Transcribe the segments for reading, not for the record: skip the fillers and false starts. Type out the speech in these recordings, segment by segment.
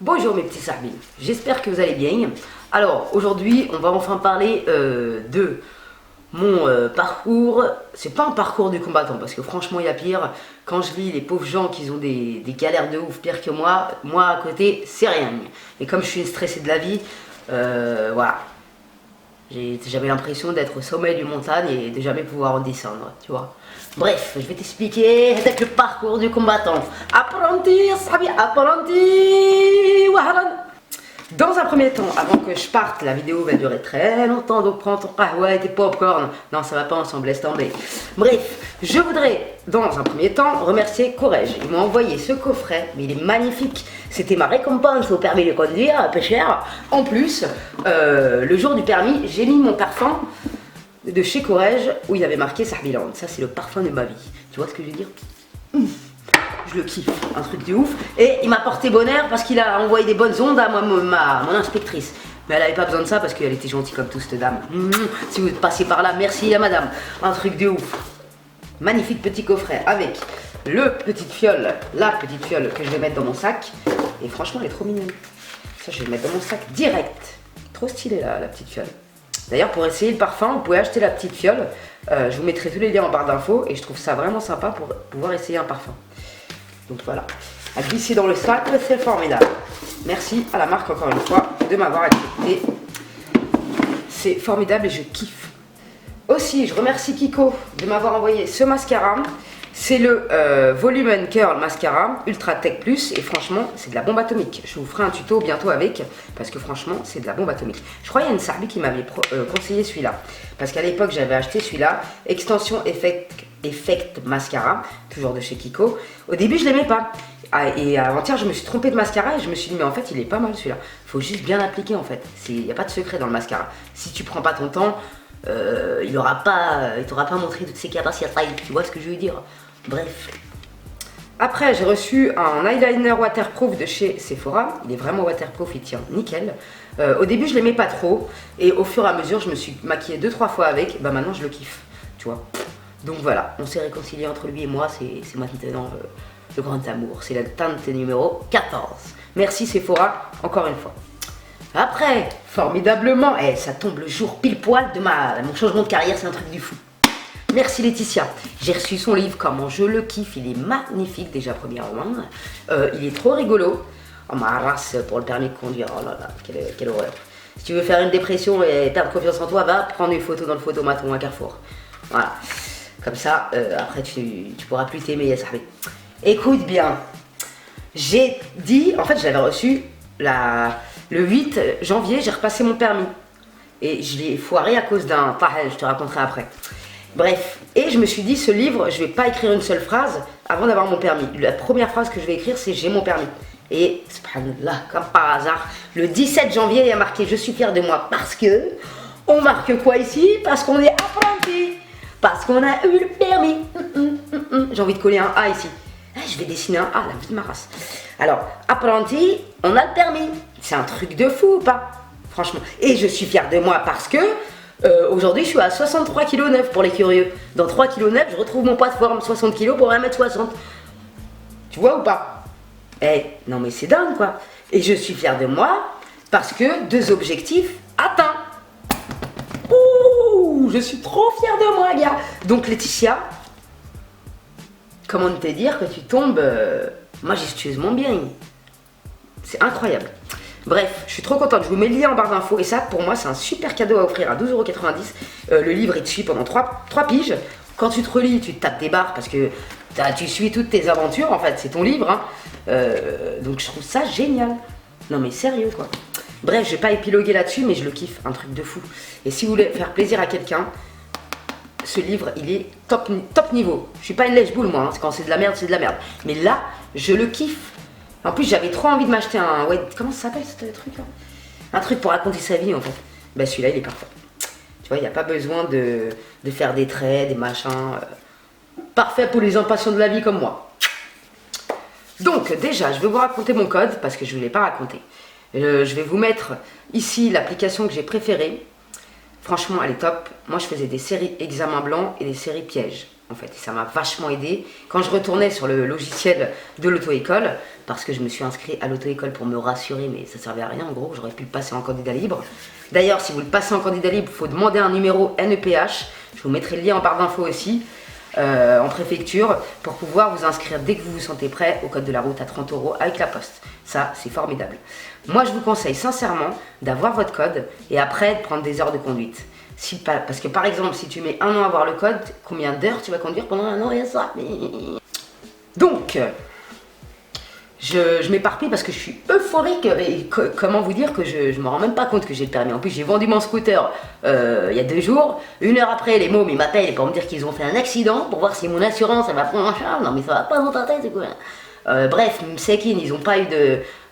Bonjour mes petits sahbis, j'espère que vous allez bien. Alors aujourd'hui on va enfin parler de mon parcours. C'est pas un parcours du combattant parce que franchement il y a pire. Quand je lis les pauvres gens qui ont des galères de ouf pire que moi à côté c'est rien. Et comme je suis une stressée de la vie, voilà. J'avais l'impression d'être au sommet d'une montagne et de jamais pouvoir en descendre, tu vois. Bref, je vais t'expliquer avec le parcours du combattant. Apprenti, sabi, apprenti, wahalan. Dans un premier temps, avant que je parte, la vidéo va durer très longtemps, donc prends ton kahwa et tes popcorn. Non, ça va pas ensemble, laisse tomber. Bref, je voudrais, dans un premier temps, remercier Courage. Il m'a envoyé ce coffret, mais il est magnifique. C'était ma récompense au permis de conduire, peu cher. En plus, le jour du permis, j'ai mis mon parfum de chez Courage où il avait marqué Sahbiland. Ça, c'est le parfum de ma vie. Tu vois ce que je veux dire? Je le kiffe, un truc de ouf. Et il m'a porté bonheur parce qu'il a envoyé des bonnes ondes à mon inspectrice. Mais elle avait pas besoin de ça parce qu'elle était gentille comme tout, cette dame. Si vous passez par là, merci à madame. Un truc de ouf. Magnifique petit coffret avec la petite fiole que je vais mettre dans mon sac. Et franchement, elle est trop mignonne. Ça, je vais le mettre dans mon sac direct. Trop stylé la petite fiole. D'ailleurs, pour essayer le parfum, vous pouvez acheter la petite fiole. Je vous mettrai tous les liens en barre d'infos et je trouve ça vraiment sympa pour pouvoir essayer un parfum. Donc voilà, à glisser dans le sac, c'est formidable. Merci à la marque encore une fois de m'avoir accepté. C'est formidable et je kiffe. Aussi, je remercie Kiko de m'avoir envoyé ce mascara. C'est le Volume Curl Mascara Ultra Tech Plus et franchement, c'est de la bombe atomique. Je vous ferai un tuto bientôt avec parce que franchement, c'est de la bombe atomique. Je crois qu'il y a une Sarbi qui m'avait conseillé celui-là parce qu'à l'époque, j'avais acheté celui-là, Extension Effect Mascara, toujours de chez Kiko. Au début, je l'aimais pas. Et avant-hier, je me suis trompée de mascara et je me suis dit, mais en fait, il est pas mal celui-là. Il faut juste bien l'appliquer en fait. Il n'y a pas de secret dans le mascara. Si tu prends pas ton temps, il t'aura pas montré toutes ses capacités. Tu vois ce que je veux dire? Bref. Après, j'ai reçu un eyeliner waterproof de chez Sephora. Il est vraiment waterproof, il tient nickel. Au début, je l'aimais pas trop. Et au fur et à mesure, je me suis maquillée 2-3 fois avec. Bah maintenant, je le kiffe. Tu vois. Donc voilà, on s'est réconcilié entre lui et moi. C'est maintenant le grand amour. C'est la teinte numéro 14. Merci Sephora, encore une fois. Après, formidablement, ça tombe le jour pile poil de mon changement de carrière. C'est un truc du fou. Merci Laetitia. J'ai reçu son livre, comment je le kiffe. Il est magnifique déjà premièrement. Il est trop rigolo. Oh ma race pour le permis de conduire. Oh là là, quelle horreur. Si tu veux faire une dépression et perdre confiance en toi, va prendre une photo dans le photomaton à Carrefour. Voilà. Comme ça, après tu pourras plus t'aimer, Yassarbi. Écoute bien. J'ai dit, en fait j'avais reçu le 8 janvier, j'ai repassé mon permis. Et je l'ai foiré à cause d'un tahel, je te raconterai après. Bref, et je me suis dit, ce livre, je vais pas écrire une seule phrase avant d'avoir mon permis. La première phrase que je vais écrire, c'est j'ai mon permis. Et, subhanallah, comme par hasard, le 17 janvier, il y a marqué je suis fier de moi parce que, on marque quoi ici? Parce qu'on est apprenti, parce qu'on a eu le permis. J'ai envie de coller un A ici. Je vais dessiner un A, la vie de ma race. Alors, apprenti, on a le permis. C'est un truc de fou ou pas? Franchement. Et je suis fier de moi parce que, aujourd'hui, je suis à 63,9 kg pour les curieux. Dans 3,9 kg, je retrouve mon poids de forme, 60 kg pour 1m60. Tu vois ou pas? Non mais c'est dingue quoi. Et je suis fière de moi parce que 2 objectifs atteints. Ouh, je suis trop fière de moi, gars. Donc Laetitia, comment te dire que tu tombes majestueusement bien. C'est incroyable. Bref, je suis trop contente, je vous mets le lien en barre d'infos et ça pour moi c'est un super cadeau à offrir à 12,90 €. Le livre il te suit pendant 3 piges. Quand tu te relis, tu te tapes des barres parce que tu suis toutes tes aventures en fait, c'est ton livre. Hein. Donc je trouve ça génial. Non mais sérieux quoi. Bref, je vais pas épiloguer là-dessus mais je le kiffe, un truc de fou. Et si vous voulez faire plaisir à quelqu'un, ce livre il est top niveau. Je suis pas une lèche-boule moi, hein. Quand c'est de la merde, c'est de la merde. Mais là, je le kiffe. En plus, j'avais trop envie de m'acheter un... Ouais, comment ça s'appelle ce truc là? Un truc pour raconter sa vie en fait. Bah celui-là, il est parfait. Tu vois, il n'y a pas besoin de faire des traits, des machins. Parfait pour les impatients de la vie comme moi. Donc déjà, je vais vous raconter mon code parce que je ne vous l'ai pas raconté. Je vais vous mettre ici l'application que j'ai préférée. Franchement, elle est top. Moi, je faisais des séries examen blanc et des séries pièges. en fait, et ça m'a vachement aidé. Quand je retournais sur le logiciel de l'auto-école, parce que je me suis inscrit à l'auto-école pour me rassurer, mais ça servait à rien en gros, j'aurais pu le passer en candidat libre. D'ailleurs, si vous le passez en candidat libre, il faut demander un numéro NEPH, je vous mettrai le lien en barre d'infos aussi, en préfecture, pour pouvoir vous inscrire dès que vous vous sentez prêt au code de la route à 30 € avec la poste. Ça, c'est formidable. Moi, je vous conseille sincèrement d'avoir votre code et après de prendre des heures de conduite. Parce que par exemple, si tu mets 1 an à avoir le code, combien d'heures tu vas conduire pendant 1 an et ça? Donc, je m'éparpille parce que je suis euphorique. Et comment vous dire que je me rends même pas compte que j'ai le permis. En plus, j'ai vendu mon scooter il y a 2 jours. 1 heure après, les mômes ils m'appellent pour me dire qu'ils ont fait un accident, pour voir si mon assurance elle va prendre en charge. Non mais ça va pas dans ta tête, c'est quoi? Bref, Msekin, ils ont pas eu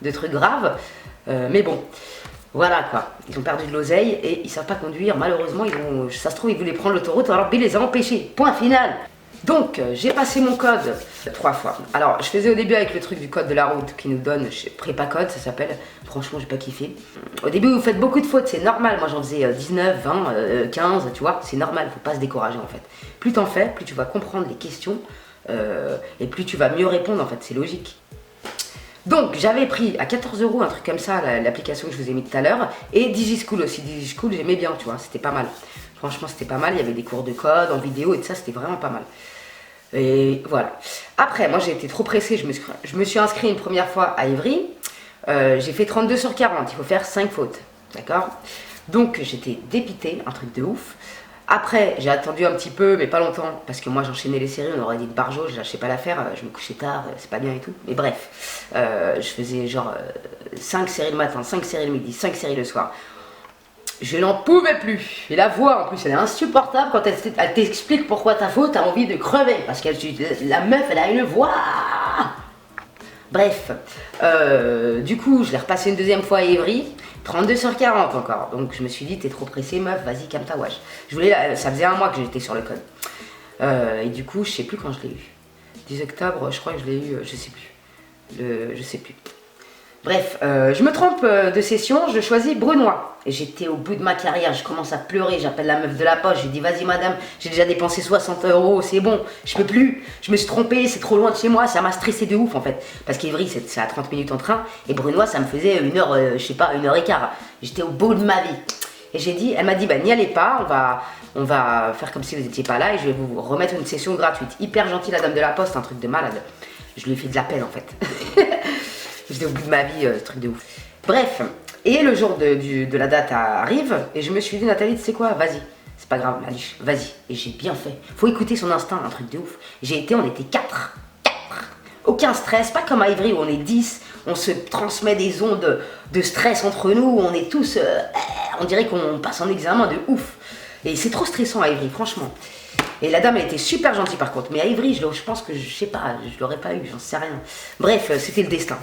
de trucs graves. Mais bon, voilà quoi. Ils ont perdu de l'oseille et ils savent pas conduire. Malheureusement, ça se trouve, ils voulaient prendre l'autoroute, alors Bill les a empêchés. Point final. Donc, j'ai passé mon code 3 fois. Alors, je faisais au début avec le truc du code de la route qui nous donne chez Prépa Code, ça s'appelle. Franchement, j'ai pas kiffé. Au début, vous faites beaucoup de fautes, c'est normal. Moi, j'en faisais 19, 20, 15, tu vois. C'est normal, faut pas se décourager en fait. Plus t'en fais, plus tu vas comprendre les questions et plus tu vas mieux répondre en fait, c'est logique. Donc, j'avais pris à 14 € un truc comme ça, l'application que je vous ai mis tout à l'heure, et DigiSchool aussi. DigiSchool, j'aimais bien, tu vois, c'était pas mal. Franchement, c'était pas mal. Il y avait des cours de code en vidéo et tout ça, c'était vraiment pas mal. Et voilà. Après, moi, j'ai été trop pressée. Je me suis inscrit une première fois à Ivry. J'ai fait 32 sur 40. Il faut faire 5 fautes. D'accord? Donc, j'étais dépitée, un truc de ouf. Après, j'ai attendu un petit peu, mais pas longtemps, parce que moi, j'enchaînais les séries. On aurait dit de barjo, je lâchais pas l'affaire. Je me couchais tard, c'est pas bien et tout. Mais bref, je faisais genre 5 séries le matin, 5 séries le midi, 5 séries le soir. Je n'en pouvais plus. Et la voix, en plus, elle est insupportable. Quand elle t'explique pourquoi t'as faute, t'as envie de crever. Parce que la meuf, elle a une voix. Bref. Du coup, je l'ai repassé une deuxième fois à Ivry. 32 sur 40 encore. Donc, je me suis dit, t'es trop pressée, meuf. Vas-y, calme ta wesh. Ça faisait 1 mois que j'étais sur le code. Et du coup, je sais plus quand je l'ai eu. 10 octobre, je crois que je l'ai eu, je sais plus. Je sais plus. Bref, je me trompe de session, je choisis Brunois. Et j'étais au bout de ma carrière, je commence à pleurer, j'appelle la meuf de la poste, je lui dis vas-y madame, j'ai déjà dépensé 60 €, c'est bon, je peux plus, je me suis trompée, c'est trop loin de chez moi, ça m'a stressé de ouf en fait. Parce qu'Ivry c'est à 30 minutes en train, et Brunois ça me faisait 1 heure, je sais pas, 1h15. J'étais au bout de ma vie. Et elle m'a dit bah n'y allez pas, on va faire comme si vous n'étiez pas là et je vais vous remettre une session gratuite. Hyper gentille la dame de la poste, un truc de malade. Je lui ai fait de la peine en fait. J'étais au bout de ma vie, truc de ouf. Bref, et le jour de la date arrive, et je me suis dit, Nathalie, tu sais quoi, vas-y, c'est pas grave, vas-y. Et j'ai bien fait. Faut écouter son instinct, un truc de ouf. On était 4. Aucun stress, pas comme à Ivry où on est 10, on se transmet des ondes de stress entre nous, on est tous, on dirait qu'on passe en examen de ouf. Et c'est trop stressant à Ivry, franchement. Et la dame, elle était super gentille par contre. Mais à Ivry, je pense que, je sais pas, je l'aurais pas eu, j'en sais rien. Bref, c'était le destin.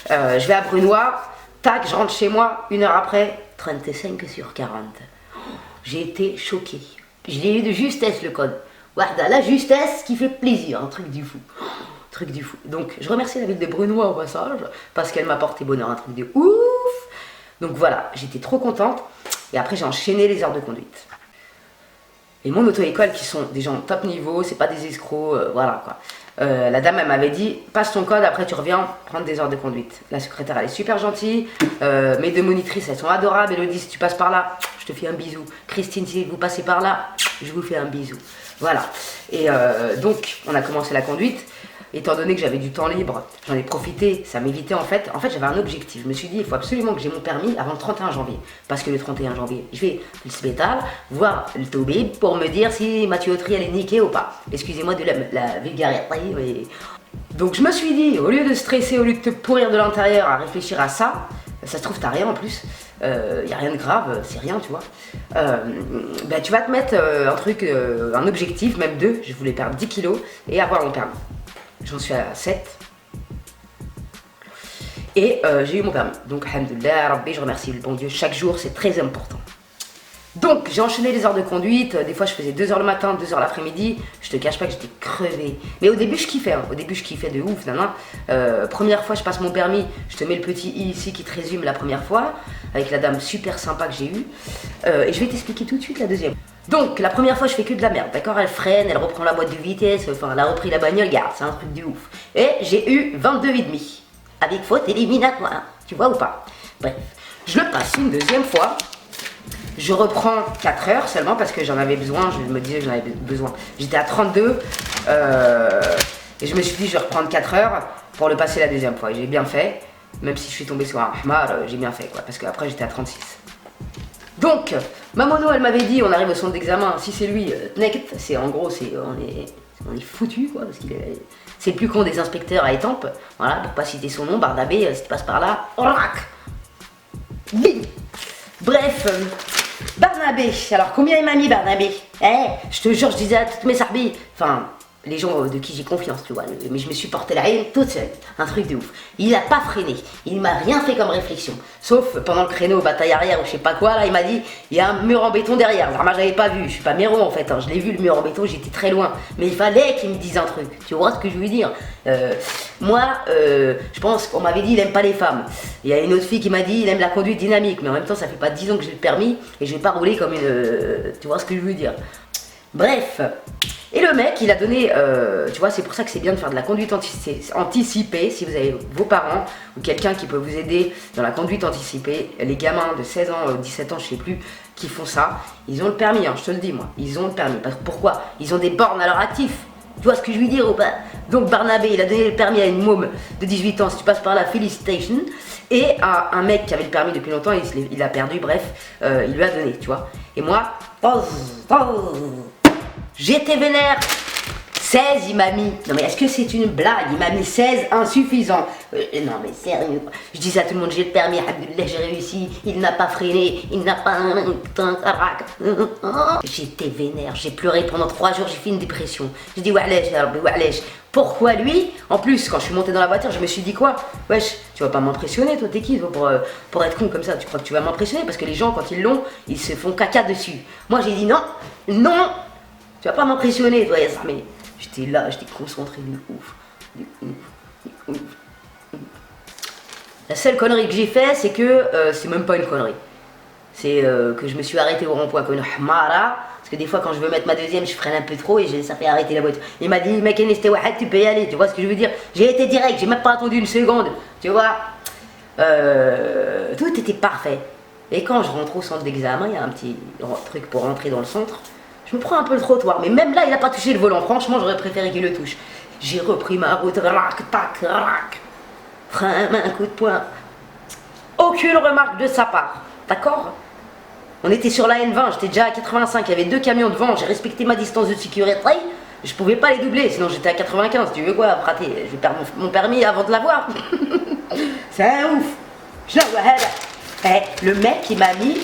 Je vais à Brunois, tac, je rentre chez moi. 1 heure après, 35 sur 40. J'ai été choquée. Je l'ai eu de justesse le code. Voilà, la justesse qui fait plaisir, un truc du fou. Truc du fou. Donc, je remercie la ville de Brunois au passage, parce qu'elle m'a porté bonheur, un truc de ouf. Donc voilà, j'étais trop contente. Et après, j'ai enchaîné les heures de conduite. Et mon auto-école qui sont des gens top niveau, c'est pas des escrocs, voilà quoi. La dame elle m'avait dit passe ton code, après tu reviens prendre des heures de conduite. La secrétaire elle est super gentille, mes 2 monitrices elles sont adorables. Elodie si tu passes par là, je te fais un bisou. Christine si vous passez par là, je vous fais un bisou. Voilà. Et donc on a commencé la conduite. Étant donné que j'avais du temps libre, j'en ai profité, ça m'évitait en fait j'avais un objectif, je me suis dit il faut absolument que j'ai mon permis avant le 31 janvier, parce que le 31 janvier, je vais le l'hôpital, voir le Toubib pour me dire si ma tuyauterie elle est niquée ou pas. Excusez-moi de la vulgarité, mais... Donc je me suis dit, au lieu de stresser, au lieu de te pourrir de l'intérieur à réfléchir à ça, ça se trouve t'as rien en plus, y a rien de grave, c'est rien tu vois, bah, tu vas te mettre un truc, un objectif, même 2, je voulais perdre 10 kilos et avoir mon permis. J'en suis à 7. Et j'ai eu mon permis. Donc, alhamdoulilah, Rabbi, je remercie le bon Dieu. Chaque jour, c'est très important. Donc, j'ai enchaîné les heures de conduite. Des fois, je faisais 2 heures le matin, 2 heures l'après-midi. Je te cache pas que j'étais crevée. Mais au début, je kiffais. Hein. Au début, je kiffais de ouf. Première fois, je passe mon permis. Je te mets le petit i ici qui te résume la première fois. Avec la dame super sympa que j'ai eue. Et je vais t'expliquer tout de suite la deuxième. Donc, la première fois, je fais que de la merde, d'accord? Elle freine, elle reprend la boîte de vitesse, enfin, elle a repris la bagnole, regarde, c'est un truc de ouf. Et j'ai eu 22,5, avec faute éliminatoire, tu vois ou pas? Bref, je le passe une deuxième fois. Je reprends 4 heures seulement parce que j'en avais besoin, je me disais que j'en avais besoin. J'étais à 32 et je me suis dit je vais reprendre 4 heures pour le passer la deuxième fois. Et j'ai bien fait, même si je suis tombé sur un Ahmar, j'ai bien fait quoi, parce qu'après j'étais à 36. Donc, ma mono elle m'avait dit, on arrive au centre d'examen, si c'est lui, Tnekt, c'est en gros, on est foutu quoi, parce qu'il est... C'est le plus con des inspecteurs à Étampes, voilà, pour pas citer son nom, Barnabé, si tu passes par là, bing. Bref, Barnabé, alors combien il m'a mis Barnabé? Je te jure, je disais à toutes mes sarbis, enfin, les gens de qui j'ai confiance, tu vois, mais je me suis porté la haine toute seule, un truc de ouf. Il a pas freiné, il m'a rien fait comme réflexion, sauf pendant le créneau bataille arrière ou je sais pas quoi, là il m'a dit, il y a un mur en béton derrière, alors moi j'avais pas vu, je suis pas méro en fait, hein. Je l'ai vu le mur en béton, j'étais très loin, mais il fallait qu'il me dise un truc, tu vois ce que je veux dire? Je pense qu'on m'avait dit il aime pas les femmes, il y a une autre fille qui m'a dit il aime la conduite dynamique, mais en même temps ça fait pas 10 ans que j'ai le permis, et je vais pas rouler comme une... tu vois ce que je veux dire? Bref, et le mec, il a donné, tu vois, c'est pour ça que c'est bien de faire de la conduite anticipée, si vous avez vos parents ou quelqu'un qui peut vous aider dans la conduite anticipée. Les gamins de 16 ans, 17 ans, je sais plus, qui font ça, ils ont le permis, hein, je te le dis moi, ils ont le permis. Pourquoi? Ils ont des bornes à leur actif. Tu vois ce que je veux dire ou pas? Donc Barnabé, il a donné le permis à une môme de 18 ans, si tu passes par là, félicitations. Et à un mec qui avait le permis depuis longtemps, il a perdu, bref, il lui a donné, tu vois. Et moi, j'étais vénère. 16 il m'a mis. Non mais est-ce que c'est une blague? Il m'a mis 16 insuffisant. Non mais sérieux. Je disais à tout le monde j'ai le permis, Alhamdoulilah, j'ai réussi. Il n'a pas freiné, il n'a pas... J'étais vénère, j'ai pleuré pendant 3 jours, j'ai fait une dépression. J'ai dit Wa'alej, ya Rabbi, Wa'alej. Pourquoi lui? En plus quand je suis montée dans la voiture je me suis dit quoi? Wesh, tu vas pas m'impressionner toi, t'es qui toi, pour être con comme ça? Tu crois que tu vas m'impressionner? Parce que les gens quand ils l'ont, ils se font caca dessus. Moi j'ai dit non, non. Tu vas pas m'impressionner, toi, mais j'étais là, j'étais concentré de ouf. La seule connerie que j'ai fait, c'est que c'est même pas une connerie. C'est que je me suis arrêté au rond-point comme une hamara. Parce que des fois, quand je veux mettre ma deuxième, je freine un peu trop et ça fait arrêter la voiture. Il m'a dit, mec, tu peux y aller. Tu vois ce que je veux dire? J'ai été direct, j'ai même pas attendu une seconde. Tu vois? Tout était parfait. Et quand je rentre au centre d'examen, il y a un petit truc pour rentrer dans le centre. Je me prends un peu le trottoir, mais même là, il n'a pas touché le volant. Franchement, j'aurais préféré qu'il le touche. J'ai repris ma route, rac, tac, rac. Frein, un coup de poing. Aucune remarque de sa part, d'accord? On était sur la N20, j'étais déjà à 85, il y avait 2 camions devant, j'ai respecté ma distance de sécurité. Je pouvais pas les doubler, sinon j'étais à 95. Tu veux quoi, rater? Je vais perdre mon permis avant de l'avoir. C'est un ouf. Le mec, il m'a mis...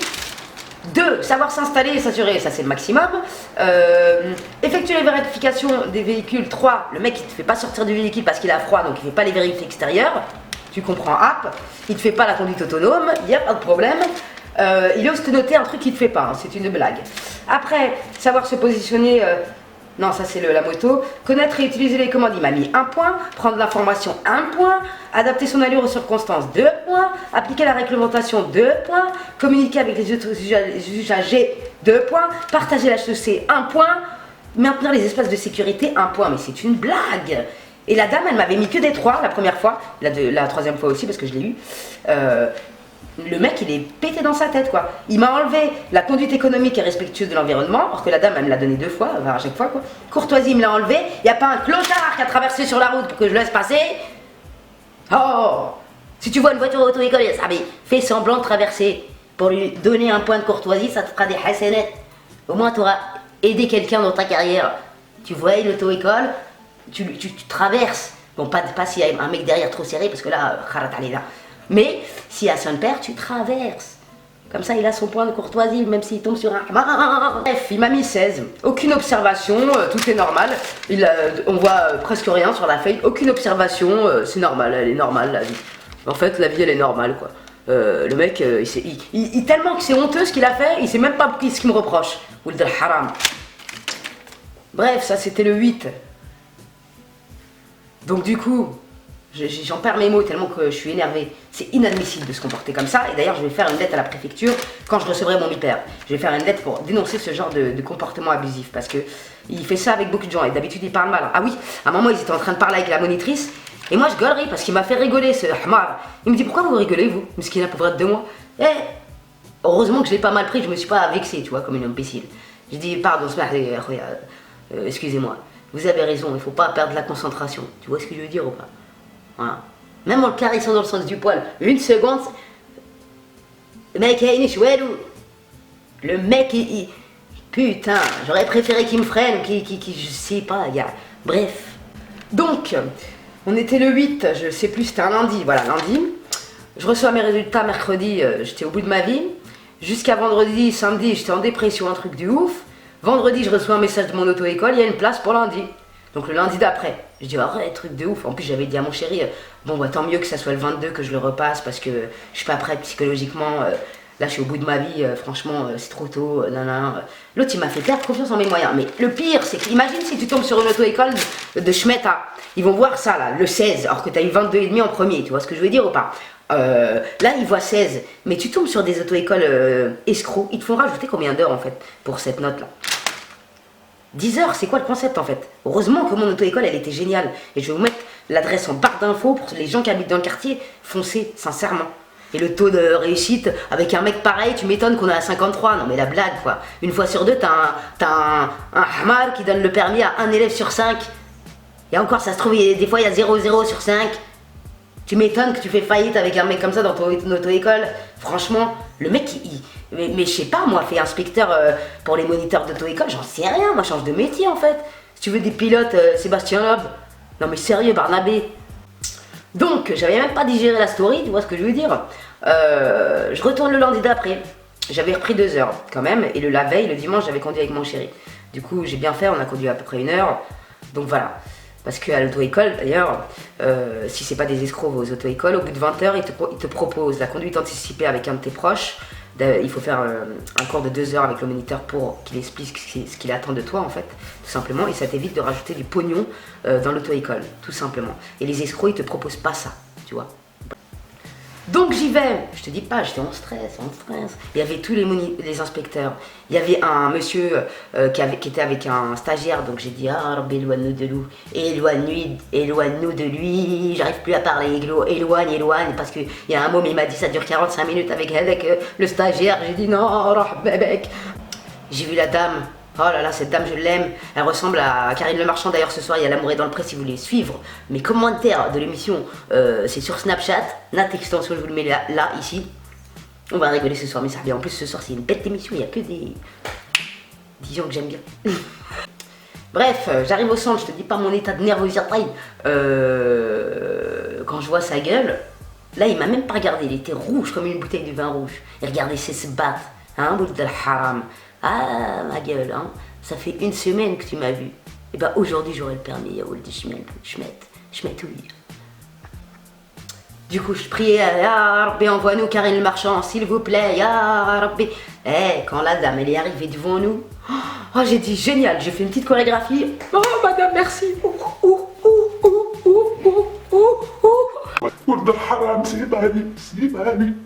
2. Savoir s'installer et s'assurer, ça c'est le maximum. Effectuer les vérifications des véhicules. 3. Le mec il te fait pas sortir du véhicule parce qu'il a froid, donc il fait pas les vérifications extérieures. Tu comprends, app. Il te fait pas la conduite autonome, il n'y a pas de problème. Il ose te noter un truc qu'il te fait pas, hein, c'est une blague. Après, savoir se positionner... non, ça c'est la moto. Connaître et utiliser les commandes, il m'a mis 1 point. Prendre l'information, 1 point. Adapter son allure aux circonstances, 2 points. Appliquer la réglementation, 2 points. Communiquer avec les autres usagers, 2 points. Partager la chaussée, 1 point. Maintenir les espaces de sécurité, 1 point. Mais c'est une blague. Et la dame, elle m'avait mis que des 3 la première fois. La troisième fois aussi parce que je l'ai eu. Le mec il est pété dans sa tête quoi. Il m'a enlevé la conduite économique et respectueuse de l'environnement, alors que la dame elle me l'a donné 2 fois, enfin, à chaque fois quoi. Courtoisie il me l'a enlevé, il n'y a pas un clochard qui a traversé sur la route pour que je laisse passer. Oh, si tu vois une voiture auto-école, fais semblant de traverser pour lui donner un point de courtoisie, ça te fera des hasanettes. Au moins tu auras aidé quelqu'un dans ta carrière. Tu vois l'auto-école, tu traverses. Bon pas s'il y a un mec derrière trop serré parce que là, kharat alayna. Mais s'il y a son père, tu traverses. Comme ça, il a son point de courtoisie, même s'il tombe sur un... Bref, il m'a mis 16. Aucune observation, tout est normal. On voit presque rien sur la feuille. Aucune observation, c'est normal, elle est normale, la vie. En fait, la vie, elle est normale, quoi. Le mec, tellement que c'est honteux ce qu'il a fait, il sait même pas ce qu'il me reproche. Ould al-haram. Bref, ça, c'était le 8. Donc du coup... J'en perds mes mots tellement que je suis énervée. C'est inadmissible de se comporter comme ça. Et d'ailleurs, je vais faire une lettre à la préfecture quand je recevrai mon hyper. Je vais faire une lettre pour dénoncer ce genre de comportement abusif. Parce que il fait ça avec beaucoup de gens. Et d'habitude, il parle mal. Ah oui, à un moment, ils étaient en train de parler avec la monitrice. Et moi, je gueulerais parce qu'il m'a fait rigoler, ce Hamar. Il me dit, pourquoi vous rigolez, vous? Parce qu'il a pour être de moi. Et heureusement que je l'ai pas mal pris. Je me suis pas vexé, tu vois, comme une imbécile. J'ai dit, pardon, excusez-moi. Vous avez raison, il faut pas perdre la concentration. Tu vois ce que je veux dire ou pas? Voilà. Même en le caressant dans le sens du poil, une seconde, le mec putain, j'aurais préféré qu'il me freine, je sais pas, gars. Bref. Donc, on était le 8, je sais plus, c'était un lundi, voilà, lundi. Je reçois mes résultats mercredi, j'étais au bout de ma vie. Jusqu'à vendredi, samedi, j'étais en dépression, un truc de ouf. Vendredi, je reçois un message de mon auto-école, il y a une place pour lundi. Donc le lundi d'après, je dis arrête, truc de ouf. En plus j'avais dit à mon chéri, bon bah tant mieux que ça soit le 22 que je le repasse parce que je suis pas prête psychologiquement. Là je suis au bout de ma vie, franchement c'est trop tôt, nanana. L'autre il m'a fait perdre confiance en mes moyens. Mais le pire c'est qu'imagine si tu tombes sur une auto-école de Schmetta. Ils vont voir ça là, le 16, alors que tu as eu 22,5 en premier, tu vois ce que je veux dire ou pas? Là ils voient 16, mais tu tombes sur des auto-écoles escrocs, ils te font rajouter combien d'heures en fait pour cette note là? 10 heures, c'est quoi le concept en fait? Heureusement que mon auto-école elle était géniale. Et je vais vous mettre l'adresse en barre d'infos pour les gens qui habitent dans le quartier. Foncez, sincèrement. Et le taux de réussite avec un mec pareil, tu m'étonnes qu'on est à 53. Non mais la blague quoi. Une fois sur deux, t'as un Hamar qui donne le permis à un élève sur 5. Et encore ça se trouve, des fois il y a 0,0 sur 5. Tu m'étonnes que tu fais faillite avec un mec comme ça dans ton auto-école. Franchement, le mec, mais je sais pas, moi, fait inspecteur pour les moniteurs d'auto-école, j'en sais rien, moi, change de métier en fait. Si tu veux des pilotes, Sébastien Loeb. Non mais sérieux, Barnabé. Donc, j'avais même pas digéré la story, tu vois ce que je veux dire. Je retourne le lundi d'après. J'avais repris 2 heures quand même, et la veille, le dimanche, j'avais conduit avec mon chéri. Du coup, j'ai bien fait, on a conduit à peu près 1 heure. Donc voilà. Parce qu'à l'auto-école, d'ailleurs, si c'est pas des escrocs vos auto-écoles, au bout de 20 heures, ils te proposent la conduite anticipée avec un de tes proches. Il faut faire un cours de 2 heures avec le moniteur pour qu'il explique ce qu'il attend de toi, en fait, tout simplement. Et ça t'évite de rajouter du pognon dans l'auto-école, tout simplement. Et les escrocs, ils te proposent pas ça, tu vois. Donc j'y vais, je te dis pas, j'étais en stress. Il y avait tous les inspecteurs. Il y avait un monsieur qui était avec un stagiaire, donc j'ai dit ah Rabbi, éloigne-nous de lui, éloigne-nous de lui, j'arrive plus à parler, éloigne, parce qu'il y a un moment il m'a dit ça dure 45 minutes avec le stagiaire, j'ai dit non, bébé. J'ai vu la dame. Oh là là, cette dame, je l'aime. Elle ressemble à Karine Le Marchand. D'ailleurs, ce soir, il y a L'amour est dans le pré si vous voulez suivre mes commentaires de l'émission. C'est sur Snapchat. Nat Extension, je vous le mets là, ici. On va rigoler ce soir, mais ça bien. En plus, ce soir, c'est une bête émission. Il n'y a que des gens que j'aime bien. Bref, j'arrive au centre. Je te dis pas mon état de nervosité. Quand je vois sa gueule, là, il m'a même pas regardé. Il était rouge comme une bouteille de vin rouge. Et regardez, c'est ce bat. Hein, boule de haram. Ah, ma gueule, hein, ça fait 1 semaine que tu m'as vu. Et bah aujourd'hui j'aurai le permis, oui. Du coup je priais, ya Rabbi, envoie-nous Karine Le Marchand, s'il vous plaît, ya Rabbi. Quand la dame elle est arrivée devant nous, oh, j'ai dit génial, j'ai fait une petite chorégraphie. Oh madame, merci.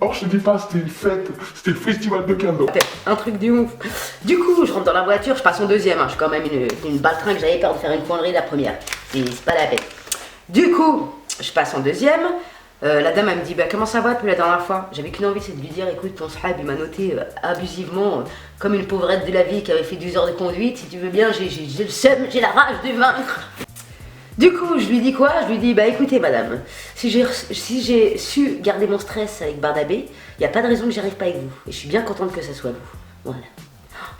Oh, je te dis pas, c'était une fête, c'était le festival de cadeaux. Un truc de ouf. Du coup, je rentre dans la voiture, je passe en deuxième. Je suis quand même une baltringue que j'avais peur de faire une connerie la première. C'est pas la peine. Du coup, je passe en deuxième. La dame, elle me dit bah, comment ça va depuis la dernière fois? J'avais qu'une envie, c'est de lui dire écoute, ton sahab, il m'a noté abusivement comme une pauvrette de la vie qui avait fait 12 heures de conduite. Si tu veux bien, j'ai le seum, j'ai la rage de vaincre. Du coup, je lui dis quoi? Je lui dis, bah écoutez madame, si j'ai su garder mon stress avec Bardabé, il n'y a pas de raison que j'y arrive pas avec vous. Et je suis bien contente que ça soit vous. Voilà.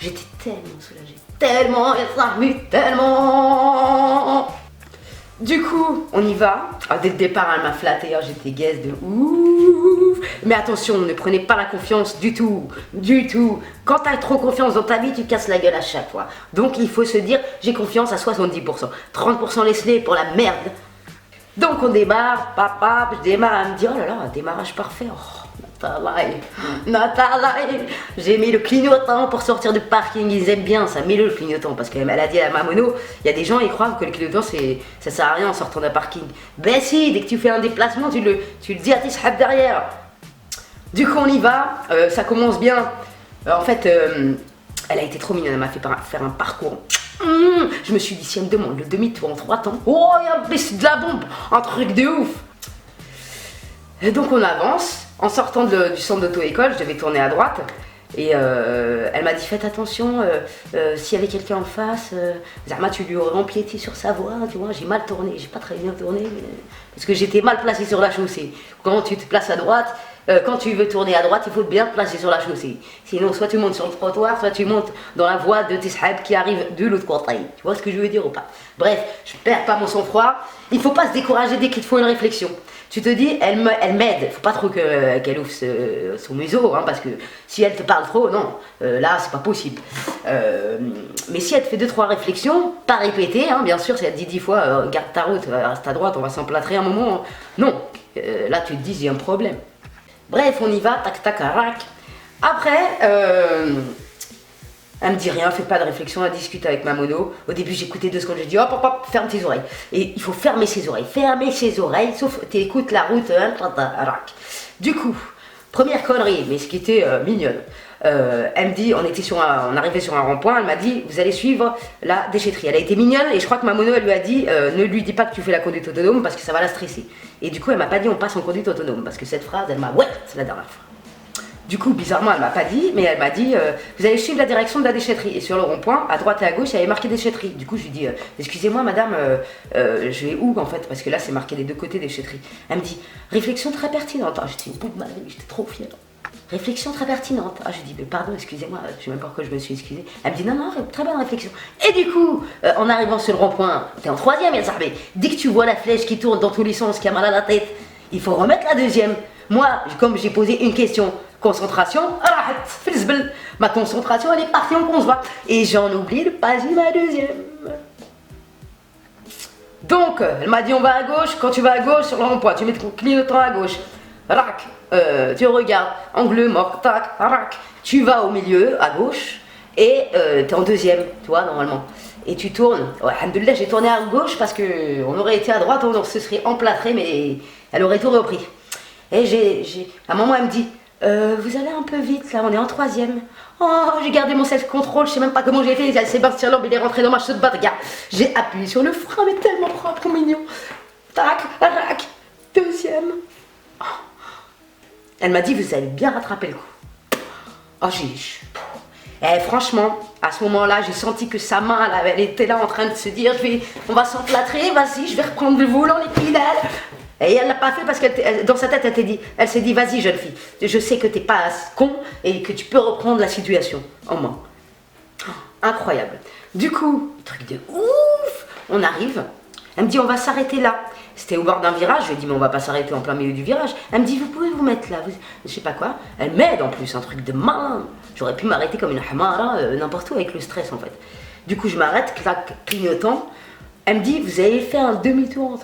J'étais tellement soulagée. Tellement, tellement. Du coup, on y va. Dès le départ, elle m'a flatté, j'étais gaze de ouf. Mais attention, ne prenez pas la confiance du tout. Quand t'as trop confiance dans ta vie, tu casses la gueule à chaque fois. Donc il faut se dire, j'ai confiance à 70%. 30% laisse-les pour la merde. Donc on démarre, papa, je démarre, elle me dit, oh là là, un démarrage parfait. Oh, Natalaï. J'ai mis le clignotant pour sortir du parking. Ils aiment bien ça, mets-le clignotant. Parce qu'elle a dit à ma mono, il y a des gens ils croient que le clignotant ça sert à rien en sortant d'un parking. Ben si, dès que tu fais un déplacement, tu le dis à tes sahabs derrière. Du coup on y va, ça commence bien. En fait, elle a été trop mignonne, elle m'a fait faire un parcours. Je me suis dit, si elle me demande le demi-tour en 3 temps, oh, c'est de la bombe, un truc de ouf. Et donc on avance, en sortant du centre d'auto-école, je devais tourner à droite. Et elle m'a dit, faites attention, s'il y avait quelqu'un en face, Zama, tu lui aurais empiété sur sa voie, tu vois, j'ai mal tourné, j'ai pas très bien tourné, parce que j'étais mal placé sur la chaussée. Quand tu te places à droite, quand tu veux tourner à droite, il faut bien te placer sur la chaussée. Sinon, soit tu montes sur le trottoir, soit tu montes dans la voie de tes sahabs qui arrivent de l'autre côté. Tu vois ce que je veux dire ou pas? Bref, je perds pas mon sang-froid. Il faut pas se décourager dès qu'il te faut une réflexion. Tu te dis, elle m'aide. Faut pas trop qu'elle ouvre son museau, hein, parce que si elle te parle trop, non, là c'est pas possible. Mais si elle te fait 2-3 réflexions, pas répétées, hein, bien sûr, si elle te dit 10 fois, garde ta route, reste à droite, on va s'emplâtrer un moment. Non, là tu te dis, j'ai un problème. Bref, on y va, tac tac, rac. Après, elle me dit rien, fait pas de réflexion, elle discute avec ma mono. Au début, j'écoutais 2 secondes, j'ai dit hop, hop, hop, ferme tes oreilles. Et il faut fermer ses oreilles, sauf tu écoutes la route, rac. Du coup, première connerie, mais ce qui était mignonne. Elle me dit, on arrivait sur un rond-point, elle m'a dit, vous allez suivre la déchetterie. Elle a été mignonne et je crois que ma mono, elle lui a dit, ne lui dis pas que tu fais la conduite autonome parce que ça va la stresser. Et du coup, elle m'a pas dit, on passe en conduite autonome parce que cette phrase, elle m'a, ouais, c'est la dernière fois. Du coup, bizarrement, elle m'a pas dit, mais elle m'a dit, vous allez suivre la direction de la déchetterie. Et sur le rond-point, à droite et à gauche, il y avait marqué déchetterie. Du coup, je lui dis, excusez-moi, madame, je vais où en fait? Parce que là, c'est marqué des 2 côtés déchetterie. Elle me dit, réflexion très pertinente. Ah, j'étais au bout de ma vie, j'étais trop fière. Réflexion très pertinente. Ah, je dis, mais pardon, excusez-moi, je sais même pas pourquoi je me suis excusée. Elle me dit, non, non, très bonne réflexion. Et du coup, en arrivant sur le rond-point, t'es en 3e, elle savait. Dès que tu vois la flèche qui tourne dans tous les sens, qui a mal à la tête, il faut remettre la 2e. Moi, comme j'ai posé une question, concentration, ma concentration, elle est partie en conjoint. Et j'en oublie de passer ma 2e. Donc, elle m'a dit, on va à gauche. Quand tu vas à gauche, sur le rond-point, tu mets ton clignotant à gauche. Rac. Tu regardes, angle mort, tac, rac. Tu vas au milieu, à gauche, et t'es en 2e, tu vois, normalement. Et tu tournes. Ouais, alhamdoulilah, j'ai tourné à gauche parce qu'on aurait été à droite, on se serait emplâtré, mais elle aurait tout repris. Et à un moment, elle me dit, vous allez un peu vite, là, on est en 3e. Oh, j'ai gardé mon self-control, je sais même pas comment j'ai fait. Sébastien Loeb, il est rentré dans ma chaude batte, regarde. J'ai appuyé sur le frein, mais tellement propre, mignon. Tac, rac, 2e. Elle m'a dit, vous avez bien rattrapé le coup. Oh, franchement, à ce moment-là, j'ai senti que sa main, elle était là en train de se dire, on va s'emplâtrer, vas-y, je vais reprendre le volant, les pédales. Et elle l'a pas fait parce que dans sa tête, elle s'est dit, vas-y, jeune fille, je sais que t'es pas con et que tu peux reprendre la situation en main. Oh, incroyable. Du coup, truc de ouf, on arrive. Elle me dit, on va s'arrêter là. C'était au bord d'un virage, je lui ai dit, mais on va pas s'arrêter en plein milieu du virage. Elle me dit, vous pouvez vous mettre là, je sais pas quoi. Elle m'aide en plus, un truc de malin. J'aurais pu m'arrêter comme une hamara, n'importe où avec le stress en fait. Du coup, je m'arrête, clac, clignotant. Elle me dit, vous avez fait un demi-tour.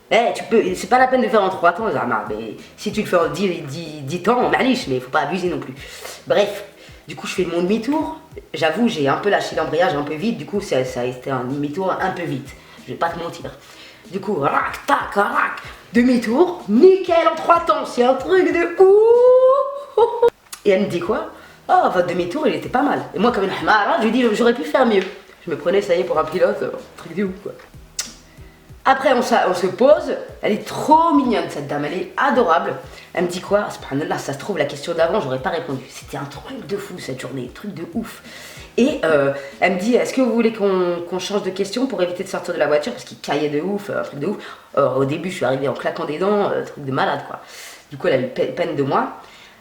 C'est pas la peine de faire en 3 temps, mais si tu le fais en 10 temps, malice, mais il faut pas abuser non plus. Bref, du coup, je fais mon demi-tour. J'avoue, j'ai un peu lâché l'embrayage un peu vite, du coup, ça a été un demi-tour un peu vite. Je vais pas te mentir. Du coup, rac, tac, rac, demi-tour, nickel en 3 temps, c'est un truc de ouf. Et elle me dit quoi? Oh, votre demi-tour, il était pas mal. Et moi, comme une hamara, je lui dis, j'aurais pu faire mieux. Je me prenais, ça y est, pour un pilote, truc de ouf, quoi. Après, on se pose. Elle est trop mignonne, cette dame, elle est adorable. Elle me dit quoi? Subhanallah, ça se trouve, la question d'avant, j'aurais pas répondu. C'était un truc de fou, cette journée, truc de ouf. Et elle me dit, est-ce que vous voulez qu'on change de question pour éviter de sortir de la voiture? Parce qu'il caillait de ouf, un truc de ouf. Au début, je suis arrivée en claquant des dents, truc de malade, quoi. Du coup, elle a eu peine de moi.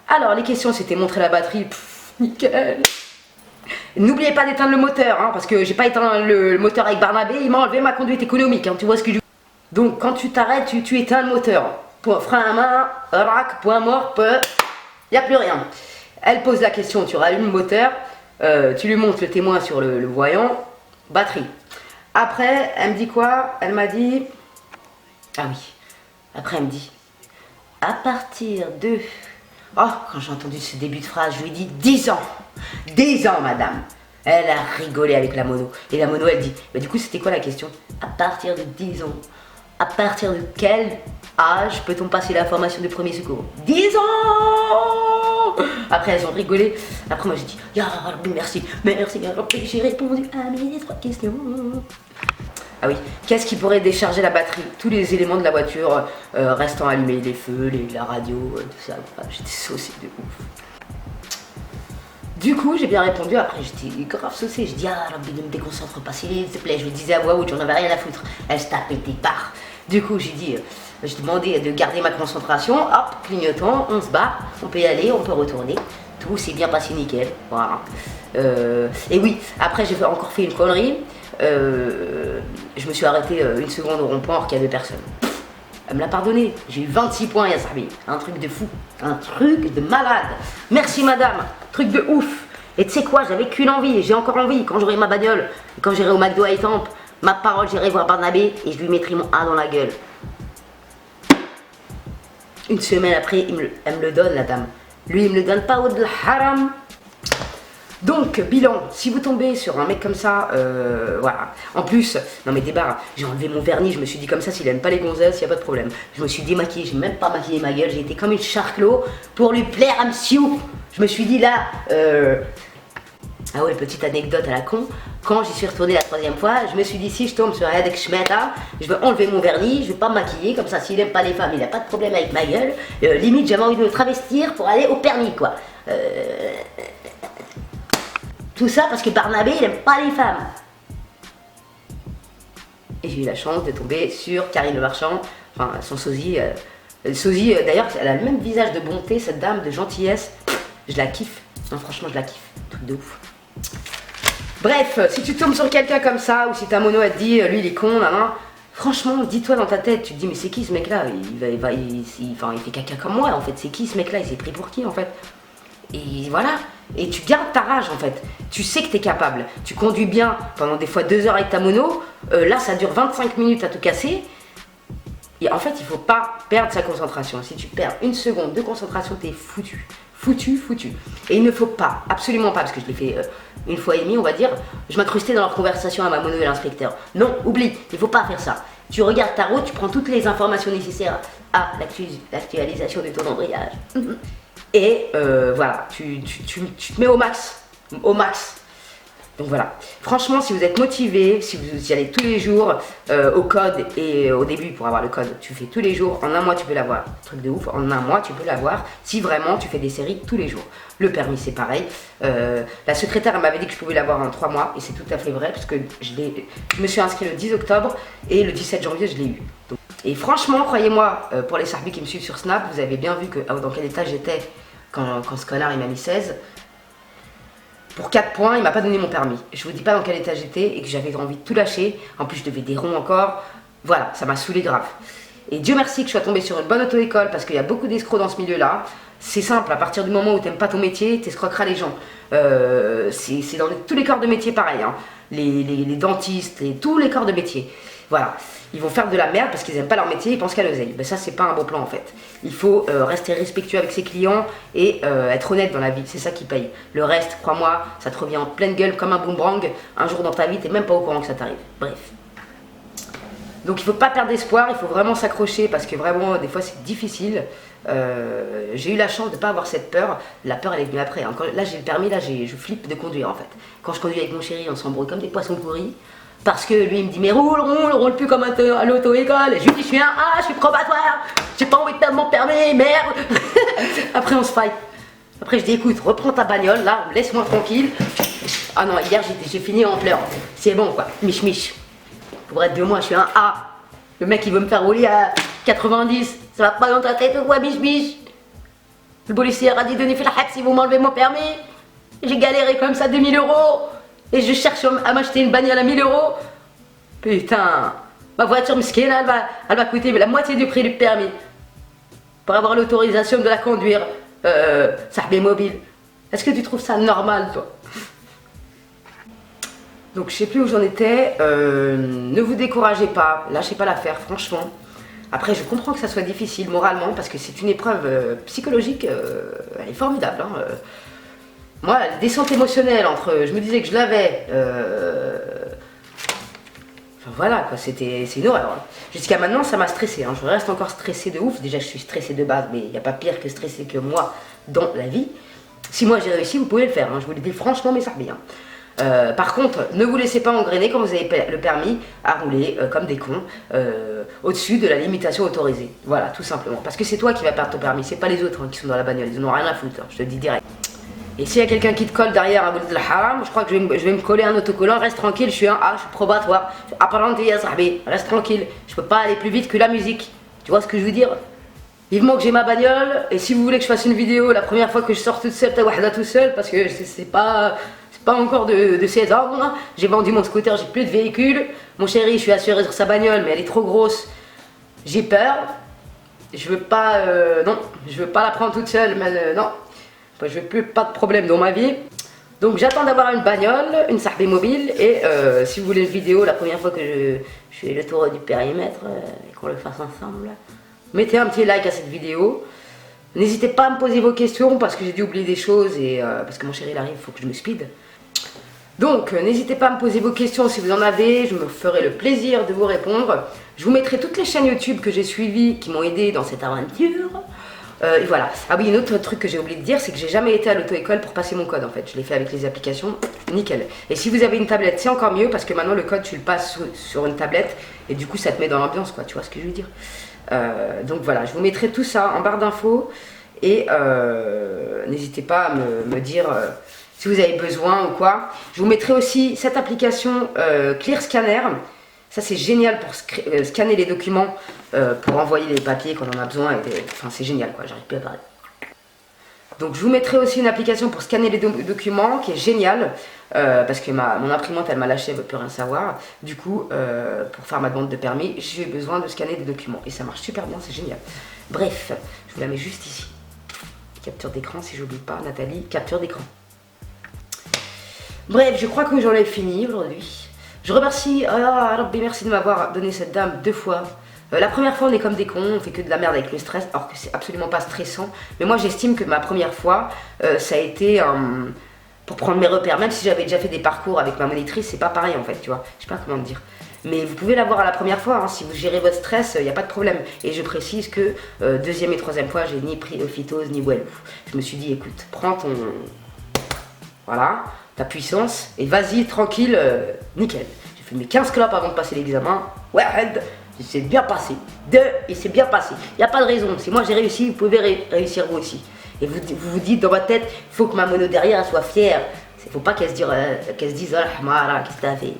Alors, les questions, c'était montrer la batterie. Nickel. N'oubliez pas d'éteindre le moteur, hein, parce que j'ai pas éteint le moteur avec Barnabé, il m'a enlevé ma conduite économique, hein, tu vois ce que je... Donc, quand tu t'arrêtes, tu éteins le moteur. Frein à main, rac, point mort, y a plus rien. Elle pose la question, tu rallumes le moteur, tu lui montres le témoin sur le voyant, batterie. Après, elle me dit quoi? Elle m'a dit... Ah oui. Après, elle me dit... à partir de... Oh, quand j'ai entendu ce début de phrase, je lui ai dit 10 ans. 10 ans, madame. Elle a rigolé avec la mono. Et la mono, elle dit, bah, du coup, c'était quoi la question? À partir de 10 ans. À partir de quel âge peut-on passer la formation de premier secours? 10 ans. Après, elles ont rigolé. Après, moi, j'ai dit, ya Rabbi, merci. Merci, ya Rabbi, j'ai répondu à mes 3 questions. Ah oui, qu'est-ce qui pourrait décharger la batterie? Tous les éléments de la voiture restant allumés, les feux, la radio, tout ça. Enfin, j'étais saucée de ouf. Du coup, j'ai bien répondu. Après, j'étais grave saucée. Je dis, ah, Rabbi, ne me déconcentre pas, s'il te plaît. Je lui disais à voix haute, j'en avais rien à foutre. Elle se tapait des barres. Du coup, j'ai dit, je demandais de garder ma concentration. Hop, clignotant, on se barre. On peut y aller, on peut retourner. Tout s'est bien passé nickel. Voilà. Et oui, après, j'ai encore fait une connerie. Je me suis arrêté une seconde au rond-point alors qu'il n'y avait personne. Elle me l'a pardonné. J'ai eu 26 points, Yassarbi. Un truc de fou. Un truc de malade. Merci, madame. Truc de ouf. Et tu sais quoi, j'avais qu'une envie. Et j'ai encore envie. Quand j'aurai ma bagnole, quand j'irai au McDo à Étampes, ma parole, j'irai voir Barnabé et je lui mettrai mon A dans la gueule. Une semaine après, elle me le donne, la dame. Lui, il me le donne pas au de haram. Donc, bilan, si vous tombez sur un mec comme ça, voilà. En plus, non mais débarre, j'ai enlevé mon vernis, je me suis dit comme ça, s'il aime pas les gonzesses, y a pas de problème. Je me suis démaquillée, j'ai même pas maquillé ma gueule, j'ai été comme une charclo pour lui plaire à monsieur. Je me suis dit là, ah ouais, petite anecdote à la con, quand j'y suis retournée la 3e fois, je me suis dit si je tombe sur Edek Shmeta, je vais enlever mon vernis, je vais pas me maquiller, comme ça s'il aime pas les femmes, il a pas de problème avec ma gueule. Limite, j'avais envie de me travestir pour aller au permis, quoi. Tout ça parce que Barnabé, il aime pas les femmes. Et j'ai eu la chance de tomber sur Karine Le Marchand, enfin son sosie. Sosie, d'ailleurs, elle a le même visage de bonté, cette dame de gentillesse. Je la kiffe. Non, franchement, je la kiffe. Truc de ouf. Bref, si tu tombes sur quelqu'un comme ça, ou si ta mono, elle te dit, lui, il est con, nan, franchement, dis-toi dans ta tête, tu te dis, mais c'est qui ce mec-là? Il fait caca comme moi, en fait. C'est qui ce mec-là? Il s'est pris pour qui, en fait? Et voilà. Et tu gardes ta rage en fait. Tu sais que tu es capable. Tu conduis bien pendant des fois 2 heures avec ta mono. Là, ça dure 25 minutes à tout casser. Et en fait, il faut pas perdre sa concentration. Si tu perds une seconde de concentration, t'es foutu. Foutu, foutu. Et il ne faut pas, absolument pas, parce que je l'ai fait une fois et demie, on va dire, je m'incrustais dans leur conversation à ma mono et l'inspecteur. Non, oublie, il faut pas faire ça. Tu regardes ta route, tu prends toutes les informations nécessaires à l'actualisation de ton embrayage. Et voilà, tu te mets au max. Au max. Donc voilà. Franchement, si vous êtes motivé, si vous y allez tous les jours au code et au début pour avoir le code, tu fais tous les jours. En un mois, tu peux l'avoir. Truc de ouf. En un mois, tu peux l'avoir si vraiment tu fais des séries tous les jours. Le permis, c'est pareil. La secrétaire, elle m'avait dit que je pouvais l'avoir en 3 mois et c'est tout à fait vrai parce que je me suis inscrit le 10 octobre et le 17 janvier, je l'ai eu. Donc, et franchement, croyez-moi, pour les Sarbis qui me suivent sur Snap, vous avez bien vu que, dans quel état j'étais quand ce connard il m'a mis 16. Pour 4 points, il m'a pas donné mon permis. Je vous dis pas dans quel état j'étais et que j'avais envie de tout lâcher. En plus, je devais des ronds encore. Voilà, ça m'a saoulé grave. Et Dieu merci que je sois tombée sur une bonne auto-école parce qu'il y a beaucoup d'escrocs dans ce milieu-là. C'est simple, à partir du moment où t'aimes pas ton métier, t'escroqueras les gens. C'est dans tous les corps de métier pareil. Hein. Les dentistes, tous les corps de métier. Voilà. Ils vont faire de la merde parce qu'ils aiment pas leur métier, ils pensent qu'à l'oseille. Ben ça, c'est pas un bon plan en fait. Il faut rester respectueux avec ses clients et être honnête dans la vie. C'est ça qui paye. Le reste, crois-moi, ça te revient en pleine gueule comme un boomerang. Un jour dans ta vie, t'es même pas au courant que ça t'arrive. Bref. Donc il faut pas perdre espoir, il faut vraiment s'accrocher parce que vraiment, des fois, c'est difficile. J'ai eu la chance de pas avoir cette peur. La peur, elle est venue après. Hein. Là, j'ai le permis, là, je flippe de conduire en fait. Quand je conduis avec mon chéri, on s'embrouille comme des poissons pourris. Parce que lui il me dit mais roule plus comme à l'auto-école. Et je lui dis je suis un A, je suis probatoire, j'ai pas envie de perdre mon permis, merde. Après on se fight. Après je dis écoute, reprends ta bagnole là, laisse-moi tranquille. Ah non, hier j'ai fini en pleurs. C'est bon quoi, mich. Pour être de moi, je suis un A. Le mec il veut me faire rouler à 90, ça va pas dans ta tête ou quoi, mich. Le policier a dit donnez fait la hack si vous m'enlevez mon permis. J'ai galéré comme ça 2000 €. Et je cherche à m'acheter une bagnole à 1000 €. Putain, ma voiture mesquine, elle va coûter la moitié du prix du permis. Pour avoir l'autorisation de la conduire, Sahbi mobile. Est-ce que tu trouves ça normal, toi? Donc je sais plus où j'en étais. Ne vous découragez pas, lâchez pas l'affaire, franchement. Après, je comprends que ça soit difficile moralement parce que c'est une épreuve psychologique, elle est formidable. Hein. Moi, la descente émotionnelle entre, je me disais que je l'avais, enfin voilà quoi, c'est une horreur. Hein. Jusqu'à maintenant, ça m'a stressé. Hein. Je reste encore stressé de ouf. Déjà, je suis stressé de base, mais il n'y a pas pire que stressé que moi dans la vie. Si moi j'ai réussi, vous pouvez le faire. Hein. Je vous le dis franchement, mes sarbis. Hein. Par contre, ne vous laissez pas engrainer quand vous avez le permis à rouler comme des cons au-dessus de la limitation autorisée. Voilà, tout simplement. Parce que c'est toi qui vas perdre ton permis, c'est pas les autres hein, qui sont dans la bagnole. Ils n'en ont rien à foutre, hein, je te le dis direct. Et s'il y a quelqu'un qui te colle derrière à bout de haram, je crois que je vais me coller un autocollant. Reste tranquille, je suis un A, je suis probatoire. Apparemment, ya sahbi, reste tranquille. Je peux pas aller plus vite que la musique. Tu vois ce que je veux dire? Vivement que j'ai ma bagnole. Et si vous voulez que je fasse une vidéo la première fois que je sors toute seule, ta wahda tout seul, parce que c'est pas encore de 16 ans. J'ai vendu mon scooter, j'ai plus de véhicule. Mon chéri, je suis assuré sur sa bagnole, mais elle est trop grosse. J'ai peur. Je veux pas, non, je veux pas la prendre toute seule, mais non. Enfin, je veux plus, pas de problème dans ma vie. Donc j'attends d'avoir une bagnole, une sahbi mobile. Et si vous voulez une vidéo, la première fois que je fais le tour du périmètre, et qu'on le fasse ensemble, mettez un petit like à cette vidéo. N'hésitez pas à me poser vos questions parce que j'ai dû oublier des choses et parce que mon chéri il arrive, il faut que je me speed. Donc n'hésitez pas à me poser vos questions si vous en avez, je me ferai le plaisir de vous répondre. Je vous mettrai toutes les chaînes YouTube que j'ai suivies qui m'ont aidé dans cette aventure. Et voilà. Ah oui, un autre truc que j'ai oublié de dire, c'est que j'ai jamais été à l'auto-école pour passer mon code en fait. Je l'ai fait avec les applications, nickel. Et si vous avez une tablette, c'est encore mieux parce que maintenant le code tu le passes sur une tablette et du coup ça te met dans l'ambiance quoi, tu vois ce que je veux dire. Donc voilà, je vous mettrai tout ça en barre d'infos et n'hésitez pas à me dire si vous avez besoin ou quoi. Je vous mettrai aussi cette application Clear Scanner. Ça c'est génial pour scanner les documents, pour envoyer les papiers quand on en a besoin. Enfin c'est génial quoi, j'arrive plus à parler. Donc je vous mettrai aussi une application pour scanner les documents qui est géniale. Parce que mon imprimante elle m'a lâché, elle veut plus rien savoir. Du coup, pour faire ma demande de permis, j'ai besoin de scanner des documents. Et ça marche super bien, c'est génial. Bref, je vous la mets juste ici. Capture d'écran, si j'oublie pas, Nathalie, capture d'écran. Bref, je crois que j'en ai fini aujourd'hui. Je remercie, Rabbi, merci de m'avoir donné cette dame 2 fois. La première fois on est comme des cons, on fait que de la merde avec le stress, alors que c'est absolument pas stressant. Mais moi j'estime que ma première fois, ça a été pour prendre mes repères. Même si j'avais déjà fait des parcours avec ma monitrice, c'est pas pareil en fait, tu vois. Je sais pas comment te dire. Mais vous pouvez l'avoir à la première fois, hein. Si vous gérez votre stress, il n'y a pas de problème. Et je précise que deuxième et troisième fois, j'ai ni pris de phytose ni well. Je me suis dit, écoute, prends ton... Voilà, ta puissance, et vas-y, tranquille, nickel. J'ai fait mes 15 clopes avant de passer l'examen. Ouais, il s'est bien passé. 2, il s'est bien passé. Il n'y a pas de raison. Si moi j'ai réussi, vous pouvez réussir vous aussi. Et vous dites dans votre tête, il faut que ma mono derrière elle soit fière. Il ne faut pas qu'elle se dise, oh, Mara, qu'est-ce que t'as fait?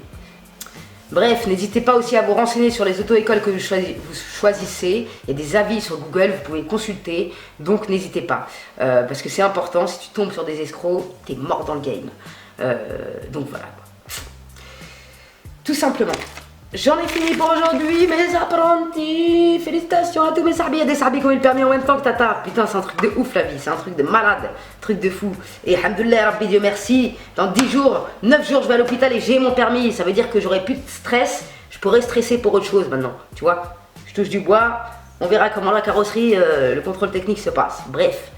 Bref, n'hésitez pas aussi à vous renseigner sur les auto-écoles que vous choisissez. Il y a des avis sur Google, vous pouvez consulter. Donc n'hésitez pas. Parce que c'est important, si tu tombes sur des escrocs, t'es mort dans le game. Donc voilà. Tout simplement. J'en ai fini pour aujourd'hui, mes apprentis. Félicitations à tous mes sarbis. Il y a des sarbis qui ont eu le permis en même temps que Tata. Putain, c'est un truc de ouf la vie. C'est un truc de malade. Un truc de fou. Et alhamdoulilah, Rabbi Dieu merci. Dans 10 jours, 9 jours, je vais à l'hôpital et j'ai mon permis. Ça veut dire que j'aurai plus de stress. Je pourrais stresser pour autre chose maintenant. Tu vois, je touche du bois. On verra comment la carrosserie, le contrôle technique se passe. Bref.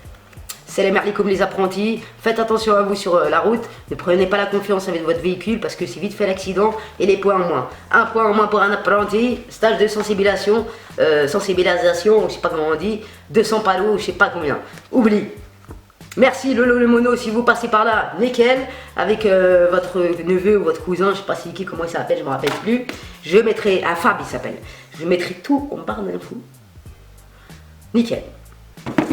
C'est les merlis comme les apprentis, faites attention à vous sur la route, ne prenez pas la confiance avec votre véhicule parce que c'est vite fait l'accident et les points en moins. Un point en moins pour un apprenti, stage de sensibilisation, je sais pas comment on dit, 200 palos, je sais pas combien. Oublie. Merci Lolo le mono, si vous passez par là, nickel, avec votre neveu ou votre cousin, je sais pas c'est qui, comment il s'appelle, je me rappelle plus. Je mettrai, Fab il s'appelle, je mettrai tout en barre d'infos. Nickel.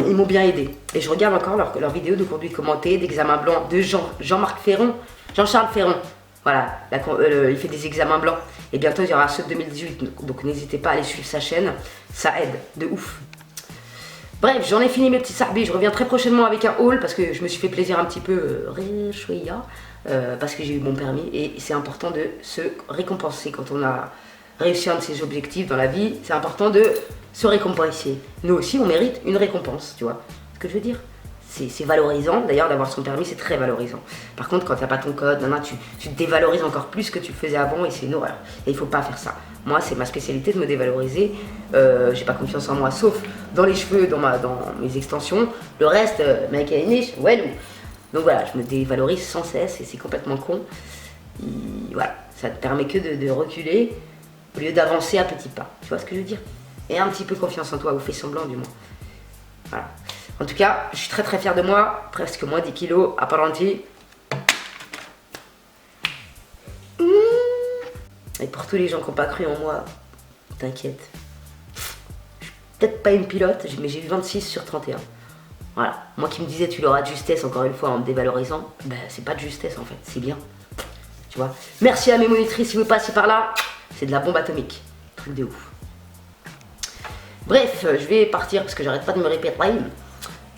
Ils m'ont bien aidé. Et je regarde encore leurs vidéos de conduite commentée, d'examen blanc de Jean-Marc Ferron, Jean-Charles Ferron. Voilà, il fait des examens blancs. Et bientôt il y aura ceux de 2018. Donc n'hésitez pas à aller suivre sa chaîne. Ça aide de ouf. Bref, j'en ai fini mes petits sarbis. Je reviens très prochainement avec un haul parce que je me suis fait plaisir un petit peu. Parce que j'ai eu mon permis. Et c'est important de se récompenser quand on a réussi un de ses objectifs dans la vie. C'est important de se récompenser. Nous aussi, on mérite une récompense, tu vois ce que je veux dire? C'est valorisant, d'ailleurs d'avoir son permis, c'est très valorisant. Par contre, quand t'as pas ton code, tu te dévalorises encore plus que tu le faisais avant et c'est une horreur. Et il faut pas faire ça. Moi, c'est ma spécialité de me dévaloriser. J'ai pas confiance en moi, sauf dans les cheveux, dans mes extensions. Le reste, mec, il y a une niche, ouais. Donc voilà, je me dévalorise sans cesse et c'est complètement con. Et voilà, ça te permet que de reculer au lieu d'avancer à petits pas. Tu vois ce que je veux dire? Et un petit peu confiance en toi, ou fais semblant du moins. Voilà. En tout cas, je suis très très fière de moi. Presque moins 10 kilos à Parenti. Et pour tous les gens qui n'ont pas cru en moi, t'inquiète. Je suis peut-être pas une pilote, mais j'ai eu 26 sur 31. Voilà. Moi qui me disais tu l'auras de justesse encore une fois en me dévalorisant, ben c'est pas de justesse en fait, c'est bien. Tu vois. Merci à mes monitrices si vous passez par là. C'est de la bombe atomique. Truc de ouf. Bref, je vais partir parce que j'arrête pas de me répéter.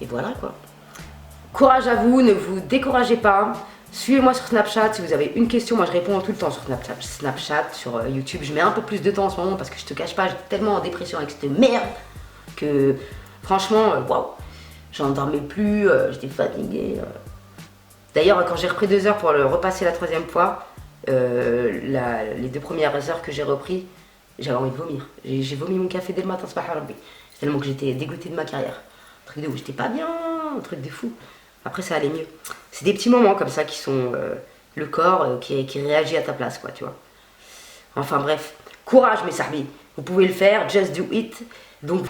Et voilà quoi. Courage à vous, ne vous découragez pas. Suivez-moi sur Snapchat si vous avez une question. Moi je réponds tout le temps sur Snapchat, sur YouTube. Je mets un peu plus de temps en ce moment parce que je te cache pas, j'étais tellement en dépression avec cette merde que franchement, waouh, j'en dormais plus, j'étais fatiguée. D'ailleurs, quand j'ai repris 2 heures pour le repasser la 3e fois, les 2 premières heures que j'ai repris, j'avais envie de vomir. J'ai vomi mon café dès le matin, subhanallah. Tellement que j'étais dégoûtée de ma carrière. Un truc de où j'étais pas bien, un truc de fou. Après ça allait mieux. C'est des petits moments comme ça qui sont le corps qui réagit à ta place, quoi, tu vois. Enfin bref, courage mes sahbis, vous pouvez le faire, just do it. Donc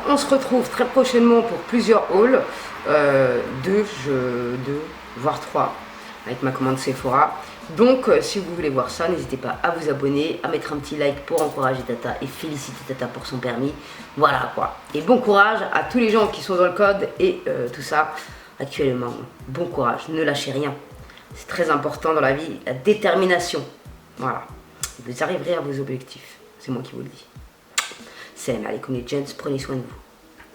on se retrouve très prochainement pour plusieurs hauls, 2 voire 3, avec ma commande Sephora. Donc si vous voulez voir ça, n'hésitez pas à vous abonner, à mettre un petit like pour encourager Tata et féliciter Tata pour son permis. Voilà quoi. Et bon courage à tous les gens qui sont dans le code et tout ça actuellement. Bon courage, ne lâchez rien. C'est très important dans la vie, la détermination. Voilà. Vous arriverez à vos objectifs. C'est moi qui vous le dis. Salam alaikum les gents, prenez soin de vous.